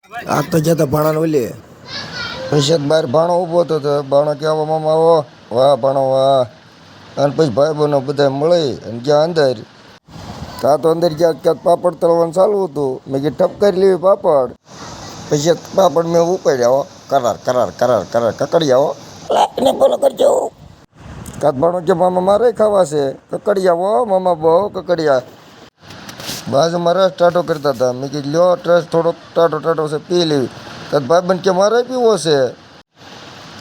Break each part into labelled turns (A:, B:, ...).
A: આ તો જતા ભાણા ઓલી પછી બહાર ભાણો ઊભો હતો તો ભાણો કહેવા મામા આવો વાહ ભાણો વાહ અને પછી ભાઈ બહેનો બધા મળી અને ગયા અંદર ત્યાં તો અંદર ગયા ક્યાંક પાપડ તળવાનું ચાલુ હતું મેં કીધું ઠપકારી લેવી પાપડ પછી પાપડ મેં ઉપાડ્યા કરાર કરાર કરાર કરાર કકડિયાઓ લાઈને બોલો કરજો કાત ભાણો કે મામા મારે ખાવા છે કકડિયા હો મામા બહુ કકડિયા બાજુમાં રસ ટાટો કરતા હતા મેં કીધું લ્યો રસ થોડોક ટાટો ટાટો છે પી લેવી કાત ભાઈ બન કે મારે પીવો છે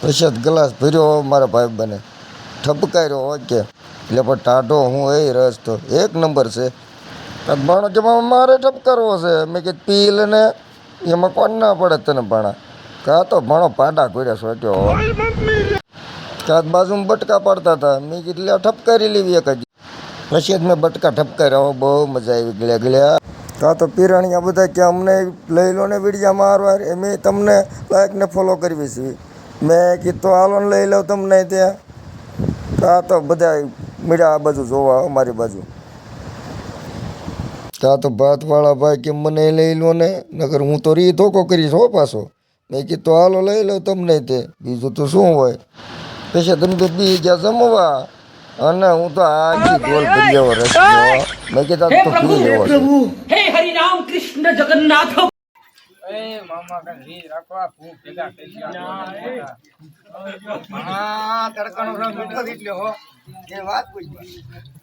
A: પછી ગ્લાસ ભર્યો મારા ભાઈ બને ઠપકાર્યો ઓકે એટલે પણ ટાઢો હું એ રસ તો એક નંબર છે ભાણો કે મારે ઠપકારવો છે મેં કીધું પી લે ને એમાં કોણ ના પડે તને ભાણા કાં તો ભાણો પાડા કર્યા સોટ્યો કાં બાજુમાં બટકા પાડતા હતા મેં કીધું લે ઠપકારી લેવી એક હજી પછી જ મેં બટકા ઠપકાર્યા બહુ મજા આવી ગળ્યા ગળ્યા કાં તો પીરાણીયા બધા કે અમને લઈ લો ને વિડીયા મારવાર એ મેં તમને લાયકને ફોલો કરવી છે મેં કીધું હાલો ને લઈ લઉં તમને ત્યાં કાં તો બધા મીડા આ બાજુ જોવા અમારી બાજુ કાં તો ભાતવાળા ભાઈ કે મને લઈ લો ને નકર હું તો રી ધોકો કરીશ હો પાછો મેં કીધું હાલો લઈ લઉં તમને તે બીજું તો શું હોય પછી તમે તો બી ગયા જમવા અને હું તો આખી ગોલ ભરી આવો રસ મેં કીધું તો પી લેવો
B: હે હરિ રામ કૃષ્ણ જગન્નાથ
C: મામા કઈ રીત રાખવા ખૂબ ભેગા થઈ ગયા હા તડકાનો રંગ મીઠો એટલે હો એ વાત પૂછવા